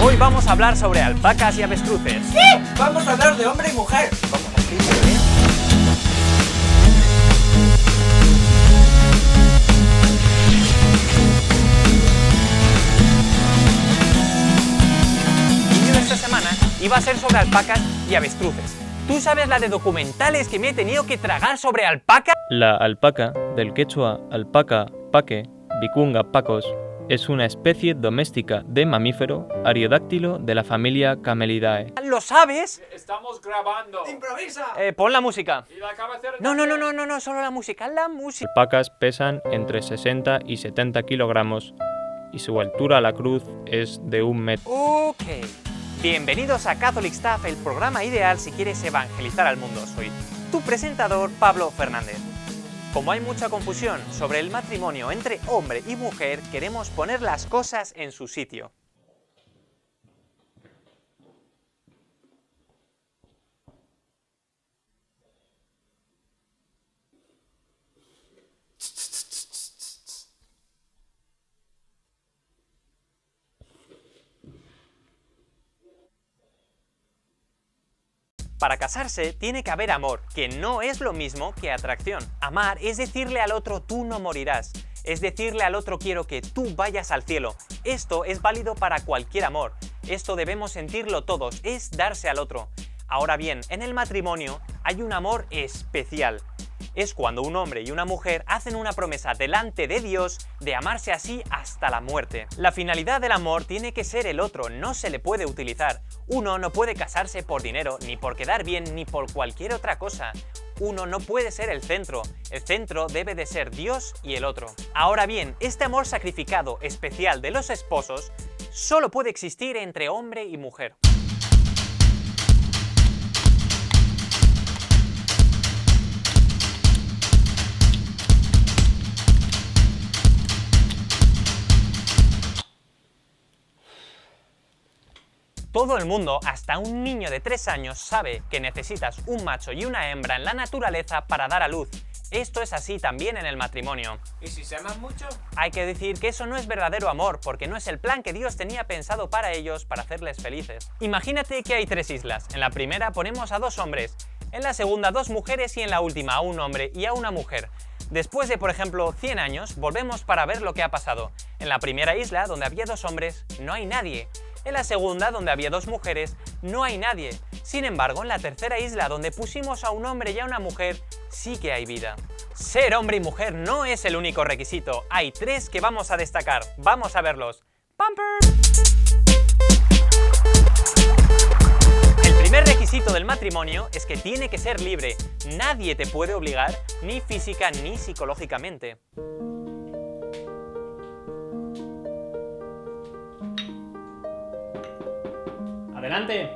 Hoy vamos a hablar sobre alpacas y avestruces. ¡Sí! Vamos a hablar de hombre y mujer. Como los príncipes. El vídeo de esta semana iba a ser sobre alpacas y avestruces. ¿Tú sabes la de documentales que me he tenido que tragar sobre alpacas? La alpaca, del quechua alpaca, paque, vicunga pacos, es una especie doméstica de mamífero ariodáctilo de la familia Camelidae. ¿Lo sabes? Estamos grabando. ¡Improvisa! Pon la música. Y la cabecera No, también. solo la música, la música. Alpacas pesan entre 60 y 70 kilogramos y su altura a la cruz es de 1 metro. Ok. Bienvenidos a Catholic Stuff, el programa ideal si quieres evangelizar al mundo. Soy tu presentador, Pablo Fernández. Como hay mucha confusión sobre el matrimonio entre hombre y mujer, queremos poner las cosas en su sitio. Para casarse tiene que haber amor, que no es lo mismo que atracción. Amar es decirle al otro tú no morirás, es decirle al otro quiero que tú vayas al cielo. Esto es válido para cualquier amor, esto debemos sentirlo todos, es darse al otro. Ahora bien, en el matrimonio hay un amor especial. Es cuando un hombre y una mujer hacen una promesa delante de Dios de amarse así hasta la muerte. La finalidad del amor tiene que ser el otro, no se le puede utilizar. Uno no puede casarse por dinero, ni por quedar bien, ni por cualquier otra cosa. Uno no puede ser el centro debe de ser Dios y el otro. Ahora bien, este amor sacrificado especial de los esposos solo puede existir entre hombre y mujer. Todo el mundo, hasta un niño de 3 años, sabe que necesitas un macho y una hembra en la naturaleza para dar a luz. Esto es así también en el matrimonio. ¿Y si se aman mucho? Hay que decir que eso no es verdadero amor, porque no es el plan que Dios tenía pensado para ellos, para hacerles felices. Imagínate que hay 3 islas. En la primera ponemos a 2 hombres, en la segunda 2 mujeres y en la última a un hombre y a una mujer. Después de, por ejemplo, 100 años, volvemos para ver lo que ha pasado. En la primera isla, donde había 2 hombres, no hay nadie. En la segunda, donde había 2 mujeres, no hay nadie. Sin embargo, en la tercera isla, donde pusimos a un hombre y a una mujer, sí que hay vida. Ser hombre y mujer no es el único requisito. Hay 3 que vamos a destacar. Vamos a verlos. ¡Pamper! El primer requisito del matrimonio es que tiene que ser libre. Nadie te puede obligar, ni física ni psicológicamente. ¡Adelante!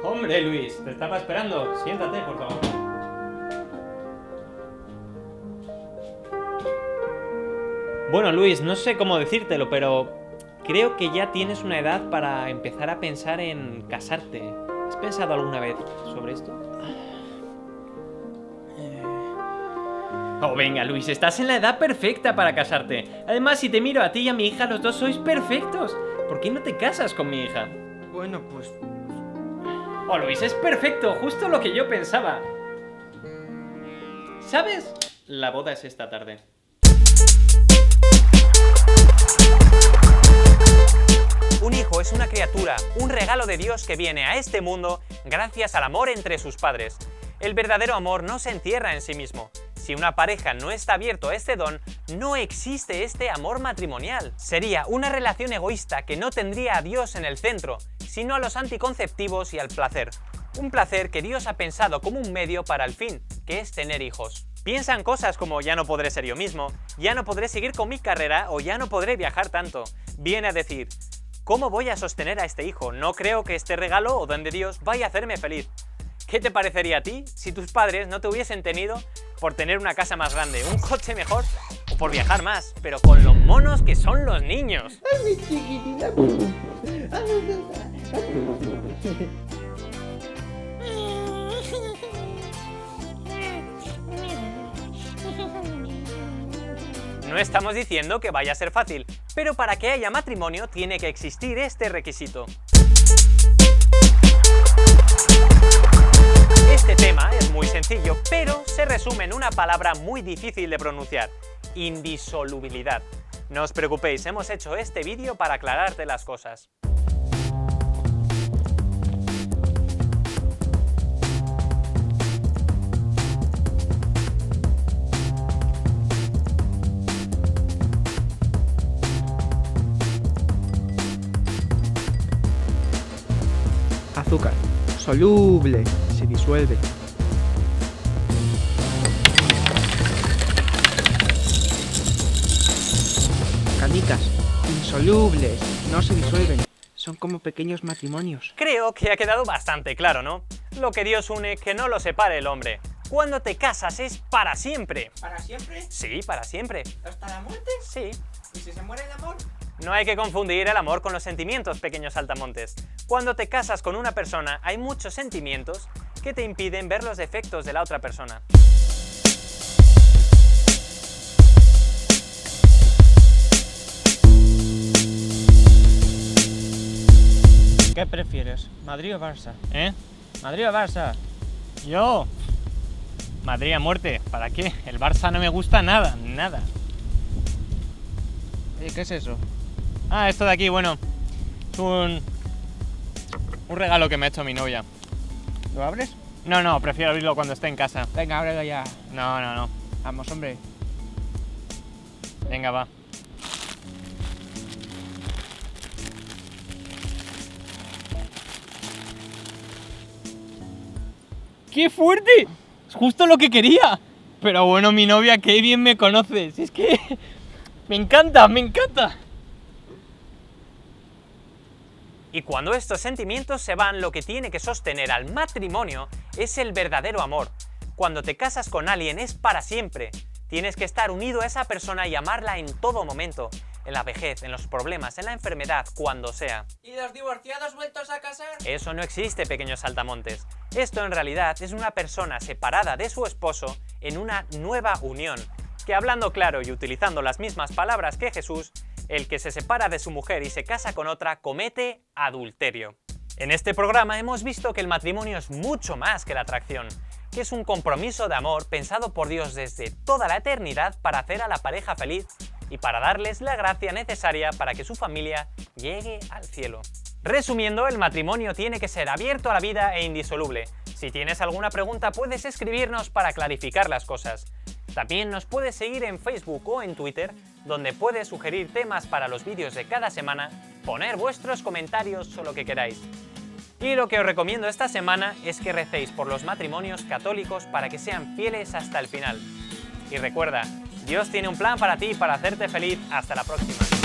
Hombre, Luis, te estaba esperando. Siéntate, por favor. Bueno, Luis, no sé cómo decírtelo, pero creo que ya tienes una edad para empezar a pensar en casarte. ¿Has pensado alguna vez sobre esto? Oh, venga, Luis, estás en la edad perfecta para casarte. Además, si te miro a ti y a mi hija, los dos sois perfectos. ¿Por qué no te casas con mi hija? Bueno, pues... Oh, Luis, es perfecto, justo lo que yo pensaba. ¿Sabes? La boda es esta tarde. Un hijo es una criatura, un regalo de Dios que viene a este mundo gracias al amor entre sus padres. El verdadero amor no se encierra en sí mismo. Si una pareja no está abierto a este don, no existe este amor matrimonial. Sería una relación egoísta que no tendría a Dios en el centro, sino a los anticonceptivos y al placer. Un placer que Dios ha pensado como un medio para el fin, que es tener hijos. Piensan cosas como ya no podré ser yo mismo, ya no podré seguir con mi carrera o ya no podré viajar tanto. Viene a decir, ¿cómo voy a sostener a este hijo? No creo que este regalo o don de Dios vaya a hacerme feliz. ¿Qué te parecería a ti si tus padres no te hubiesen tenido por tener una casa más grande, un coche mejor o por viajar más, pero con lo monos que son los niños? ¡Ay, mi chiquitita! No estamos diciendo que vaya a ser fácil, Pero para que haya matrimonio tiene que existir este requisito. Este tema es muy sencillo, pero se resume en una palabra muy difícil de pronunciar: indisolubilidad. No os preocupéis, hemos hecho este vídeo para aclararte las cosas. Azúcar. Soluble. Se disuelve. Canicas. Insolubles. No se disuelven. Son como pequeños matrimonios. Creo que ha quedado bastante claro, ¿no? Lo que Dios une, que no lo separe el hombre. Cuando te casas es para siempre. ¿Para siempre? Sí, para siempre. ¿Hasta la muerte? Sí. ¿Y si se muere el amor? No hay que confundir el amor con los sentimientos, pequeños saltamontes. Cuando te casas con una persona hay muchos sentimientos que te impiden ver los defectos de la otra persona. ¿Qué prefieres? ¿Madrid o Barça? ¿Eh? ¿Madrid o Barça? Yo. Madrid a muerte. ¿Para qué? El Barça no me gusta nada, nada. Oye, ¿qué es eso? Ah, esto de aquí, bueno, es un regalo que me ha hecho mi novia. ¿Lo abres? No, prefiero abrirlo cuando esté en casa. Venga, ábrelo ya. No. Vamos, hombre. Venga, va. ¡Qué fuerte! Es justo lo que quería. Pero bueno, mi novia, qué bien me conoces. Es que me encanta, me encanta. Y cuando estos sentimientos se van, lo que tiene que sostener al matrimonio es el verdadero amor. Cuando te casas con alguien es para siempre. Tienes que estar unido a esa persona y amarla en todo momento. En la vejez, en los problemas, en la enfermedad, cuando sea. ¿Y los divorciados vueltos a casar? Eso no existe, pequeños saltamontes. Esto en realidad es una persona separada de su esposo en una nueva unión. Que hablando claro y utilizando las mismas palabras que Jesús, el que se separa de su mujer y se casa con otra comete adulterio. En este programa hemos visto que el matrimonio es mucho más que la atracción, que es un compromiso de amor pensado por Dios desde toda la eternidad para hacer a la pareja feliz y para darles la gracia necesaria para que su familia llegue al cielo. Resumiendo, el matrimonio tiene que ser abierto a la vida e indisoluble. Si tienes alguna pregunta puedes escribirnos para clarificar las cosas. También nos puedes seguir en Facebook o en Twitter, donde puedes sugerir temas para los vídeos de cada semana, poner vuestros comentarios o lo que queráis. Y lo que os recomiendo esta semana es que recéis por los matrimonios católicos para que sean fieles hasta el final. Y recuerda, Dios tiene un plan para ti para hacerte feliz. Hasta la próxima.